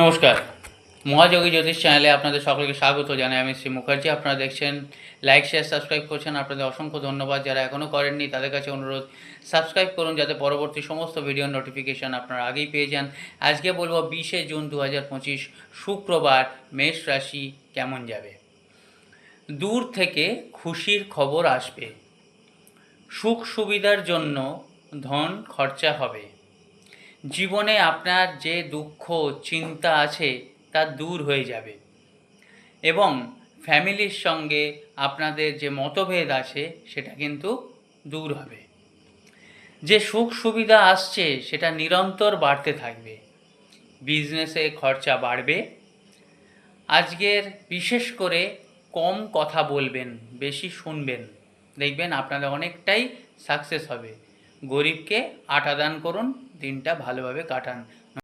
নমস্কার, মহাযোগী জ্যোতিষ চ্যানেলে আপনাদের সকলকে স্বাগত জানাই। আমি শ্রী মুখার্জি। আপনারা দেখছেন, লাইক শেয়ার সাবস্ক্রাইব করছেন, আপনাদের অসংখ্য ধন্যবাদ। যারা এখনও করেননি তাদের কাছে অনুরোধ, সাবস্ক্রাইব করুন যাতে পরবর্তী সমস্ত ভিডিওর নোটিফিকেশান আপনারা আগেই পেয়ে যান। আজকে বলবো 20শে জুন 2025 শুক্রবার মেষ রাশি কেমন যাবে। দূর থেকে খুশির খবর আসবে, সুখ সুবিধার জন্য ধন খরচা হবে, জীবনে আপনার যে দুঃখ চিন্তা আছে তা দূর হয়ে যাবে এবং ফ্যামিলির সঙ্গে আপনাদের যে মতভেদ আছে সেটা কিন্তু দূর হবে। যে সুখ সুবিধা আসছে সেটা নিরন্তর বাড়তে থাকবে, বিজনেসে খরচা বাড়বে। আজকের বিশেষ করে কম কথা বলবেন, বেশি শুনবেন, দেখবেন আপনাদের অনেকটাই সাকসেস হবে। গরিবকে আটা দান করুন, দিনটা ভালোভাবে কাটান।